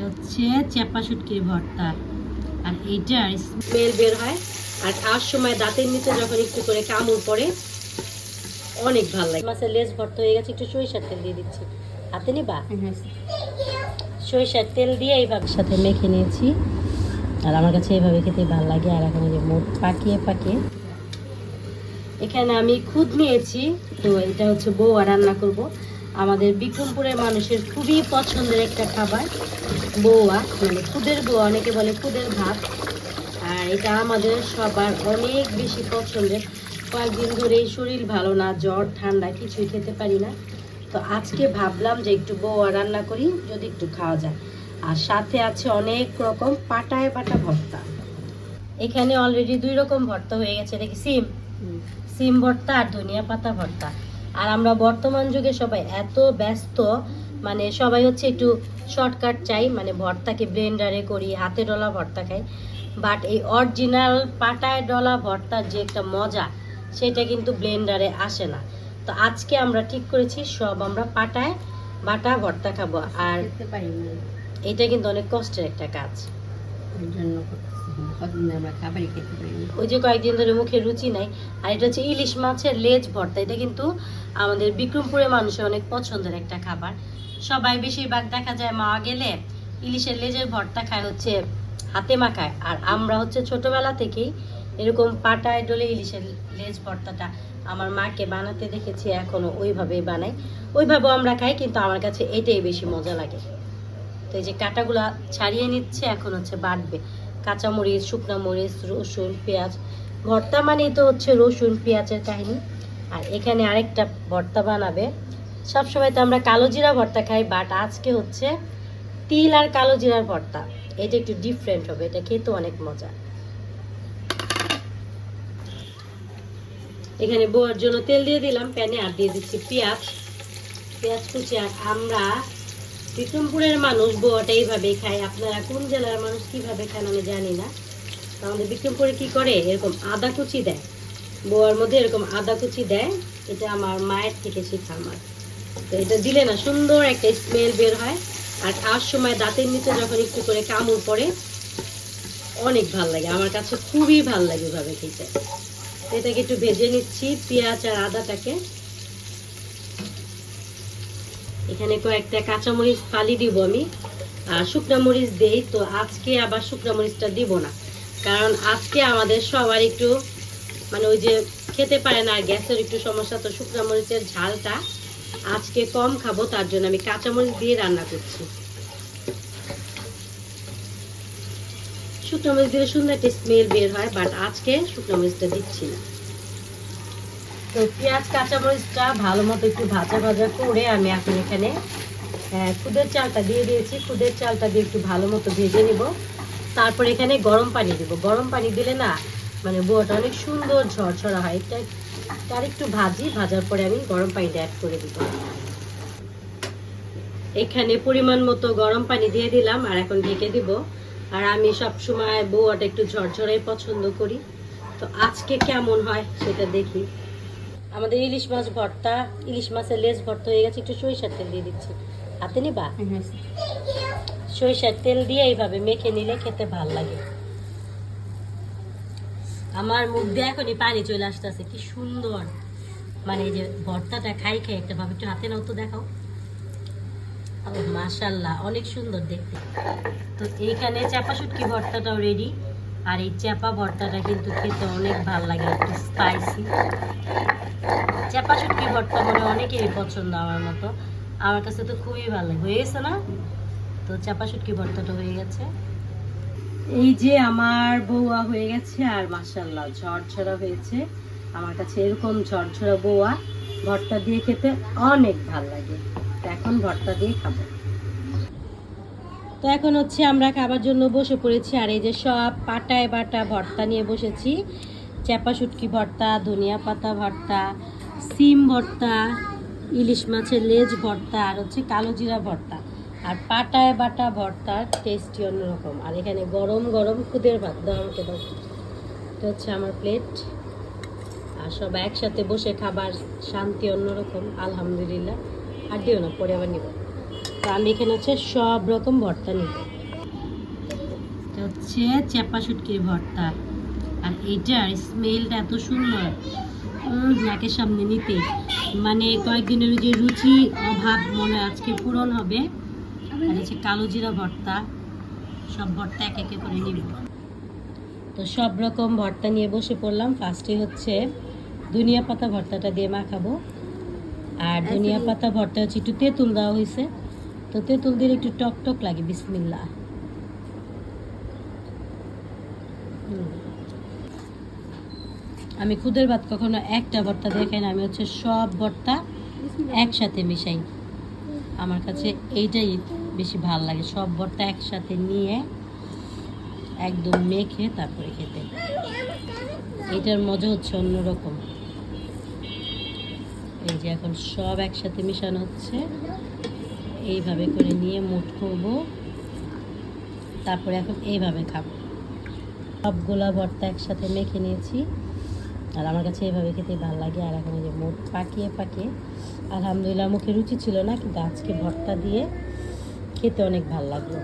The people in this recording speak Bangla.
হচ্ছে চেপা শুটকির ভর্তা, আর এইটার স্মেল বের হয় আর খাওয়ার সময় দাঁতের নিচে যখন একটু করে কামড় পড়ে অনেক ভালো লাগে। মাছের লেজ ভর্তা হয়ে গেছে, একটু সরিষার তেল দিয়ে দিচ্ছি। হাতে নিবা? সরিষার তেল দিয়ে এইভাবে সাথে মেখে নিয়েছি, আর আমার কাছে এইভাবে খেতে ভালো লাগে। আর এখন যে মুখ পাকিয়ে পাকিয়ে এখানে আমি খুদ নিয়েছি, তো এটা হচ্ছে বউয়া রান্না করব। আমাদের বিক্রমপুরের মানুষের খুবই পছন্দের একটা খাবার বউয়া, মানে খুদের বউয়া, অনেকে বলে খুদের ভাত। আর এটা আমাদের সবার অনেক বেশি পছন্দের। কয়েকদিন ধরেই শরীর ভালো না, জ্বর ঠান্ডা কিছুই খেতে পারি না, তো আজকে ভাবলাম যে একটু বউয়া রান্না করি, যদি একটু খাওয়া যায়। আর সাথে আছে অনেক রকম পাটায় বাটা ভর্তা। এখানে অলরেডি 2 রকম ভর্তা হয়ে গেছে, দেখি সিম ভর্তা আর ধনিয়া পাতা ভর্তা। আর আমরা বর্তমান যুগে সবাই এত ব্যস্ত, মানে সবাই হচ্ছে একটু শর্টকাট চাই, মানে ভর্তাকে ব্লেন্ডারে করি, হাতে ডলা ভর্তা খাই। বাট এই অরিজিনাল পাটায় ডলা ভর্তার যে একটা মজা, সেটা কিন্তু ব্লেন্ডারে আসে না। তো আজকে আমরা ঠিক করেছি সব আমরা পাটায় বাটা ভর্তা খাবো। আর এটা কিন্তু অনেক কষ্টের একটা কাজ, ওই যে কয়েকদিন ধরে মুখে রুচি নাই। আর এটা হচ্ছে ইলিশ মাছের লেজ ভর্তা। এটা কিন্তু আমাদের বিক্রমপুরের মানুষের অনেক পছন্দের একটা খাবার। সবাই বেশিরভাগ দেখা যায় মাওয়া গেলে ইলিশের লেজের ভর্তা খায় হচ্ছে হাতে মাখায়, আর আমরা হচ্ছে ছোটবেলা থেকেই এরকম পাটায় ডলে ইলিশের লেজ ভর্তাটা আমার মাকে বানাতে দেখেছি, এখনো ওইভাবেই বানাই, ওইভাবেও আমরা খাই, কিন্তু আমার কাছে এটাই বেশি মজা লাগে। তো এই যে কাঁটাগুলা ছাড়িয়ে নিচ্ছে, এখন হচ্ছে বাটবে কাঁচামরিচ, শুকনো মরিচ, রসুন, পেঁয়াজ। ভর্তা মানেই তো হচ্ছে রসুন পেঁয়াজের কাহিনী। আর এখানে আরেকটা ভর্তা বানাবে। সবসময় তো আমরা কালো জিরা ভর্তা খাই, বাট আজকে হচ্ছে তিল আর কালো জিরার ভর্তা। এটা একটু ডিফারেন্ট হবে, এটা খেতে অনেক মজা। এখানে বউয়ার জন্য তেল দিয়ে দিলাম প্যানে, আর দিয়ে দিচ্ছি পেঁয়াজ কুচি। আর আমরা বিক্রমপুরের মানুষ বউয়াটা এইভাবেই খায়। আপনারা কোন জেলার মানুষ কিভাবে খান আমি জানি না। আমাদের বিক্রমপুরে কি করে, এরকম আদা কুচি দেয় বউয়ার মধ্যে, এরকম আদা কুচি দেয়। এটা আমার মায়ের থেকে শেখা আমার। তো এটা দিলে না সুন্দর একটা স্মেল বের হয়, আর খাওয়ার সময় দাঁতের নিচে যখন একটু করে কামড় পড়ে অনেক ভাল লাগে। আমার কাছে খুবই ভাল লাগে এভাবে খেতে। এটাকে একটু ভেজে নিচ্ছি পেঁয়াজ আর আদাটাকে। এখানে কয়েকটা কাঁচামরিচ ফালি দিব আমি, আর শুকনো মরিচ দেই। তো আজকে আবার শুকনো মরিচটা দিব না, কারণ আজকে আমাদের সবার একটু মানে ওই যে খেতে পারে না, গ্যাসের একটু সমস্যা, তো শুকনো মরিচের ঝালটা আজকে কম খাবো, তার জন্য আমি কাঁচামরিচ দিয়ে রান্না করছি। শুকনো মরিচ দিলে সুন্দর একটা স্মেল বের হয়, বাট আজকে শুকনো মরিচটা দিচ্ছি না। তো পেঁয়াজ কাঁচামরিচটা ভালো মতো একটু ভাজা ভাজা করে আমি এখন এখানে খুদের চালটা দিয়ে দিয়েছি। খুদের চালটা দিয়ে একটু ভালো মতো ভেজে নিব। তারপর এখানে গরম পানি দিব। গরম পানি দিলে না মানে বউটা অনেক সুন্দর ঝরঝরা হয়। এটা তার একটু ভাজার পরে আমি গরম পানিটা অ্যাড করে দিব। এখানে পরিমাণ মতো গরম পানি দিয়ে দিলাম, আর এখন ঢেকে দিব। আর আমি সব সময় বউটা একটু ঝরঝরাই পছন্দ করি, তো আজকে কেমন হয় সেটা দেখি। আমাদের ইলিশ মাছ ভর্তা, ইলিশ মাছের লেজ ভর্তা হয়ে গেছে, একটু সরিষার তেল দিয়ে দিচ্ছি। হাতে নিবা? সরিষার তেল দিয়ে এইভাবে মেখে নিলে খেতে ভালো লাগে। আমার মুখ দিয়ে এখনই পানি চলে আসতেছে, কি সুন্দর। মানে এই যে ভর্তাটা খাই একটা ভাবে, একটু হাতে নাও তো দেখাও। মাশাআল্লাহ, অনেক সুন্দর দেখতে। তো এইখানে চাপা শুটকি ভর্তাটাও রেডি। আর এই চাপা ভর্তাটা কিন্তু খেতে অনেক ভালো লাগে, একটু স্পাইসি। চাপা শুটকি ভর্তা মানে অনেকেরই পছন্দ, আমার মতো। আমার কাছে তো খুবই ভালো লাগে। হয়ে গেছে না? তো চাপা শুটকি ভর্তাটা হয়ে গেছে। এই যে আমার বউয়া হয়ে গেছে, আর মাশাআল্লাহ ঝরঝরা হয়েছে। আমার কাছে এরকম ঝরঝরা বউয়া ভর্তা দিয়ে খেতে অনেক ভালো লাগে। এখন ভর্তা দিয়ে খাবো। তো এখন হচ্ছে আমরা খাবার জন্য বসে পড়েছি। আর এই যে সব পাটায় বাটা ভর্তা নিয়ে বসেছি। চাপা শুটকি ভর্তা, ধনিয়া পাতা ভর্তা, সিম ভর্তা, ইলিশ মাছের লেজ ভর্তা, আর হচ্ছে কালো জিরা ভর্তা। আর পাটায় বাটা ভর্তার টেস্টই অন্যরকম। আর এখানে গরম গরম খুদের ভাত। দাও আমাকে দাও। এটা হচ্ছে আমার প্লেট। আর সব একসাথে বসে খাবার শান্তি অন্যরকম, আলহামদুলিল্লাহ। আর দিও না, পরে আবার নিব। তো আমি এখানে হচ্ছে সব রকম ভর্তা নিব। হচ্ছে চেপা শুটকির ভর্তা। আর এইটার স্মেলটা এত সুন্দর, নাকের সামনে নিতে মানে কয়েকদিনের যে রুচি অভাব মনে হয় আজকে পূরণ হবে। আর হচ্ছে কালো জিরা ভর্তা, সব ভর্তা এক একে করে নিব। তো সব রকম ভর্তা নিয়ে বসে পড়লাম। ফার্স্টে হচ্ছে ধনিয়া পাতা ভর্তাটা দিয়ে মাখাবো। আর ধনিয়া পাতা ভর্তা হচ্ছে একটু তেঁতুল দেওয়া হয়েছে, তো তেঁতুল দিলে একটু টক টক লাগে। বিসমিল্লাহ। আমি খুদের ভাত কখনো একটা ভর্তা দিয়ে খাই না, আমি হচ্ছে সব ভর্তা একসাথে মিশাই। আমার কাছে এইটাই বেশি ভালো লাগে, সব ভর্তা একসাথে নিয়ে একদম মেখে তারপরে খেতে। এটার মজা হচ্ছে অন্যরকম। এই যে এখন সব একসাথে মিশানো হচ্ছে, এইভাবে করে নিয়ে মুঠ করব, তারপরে এখন এইভাবে খাবো। সবগুলা ভর্তা একসাথে মেখে নিয়েছি, আর আমার কাছে এইভাবে খেতে ভালো লাগে। আর এখন এই যে মুখ পাকিয়ে পাকিয়ে, আলহামদুলিল্লাহ মুখে রুচি ছিল না, কিন্তু আজকে ভর্তা দিয়ে খেতে অনেক ভালো লাগলো।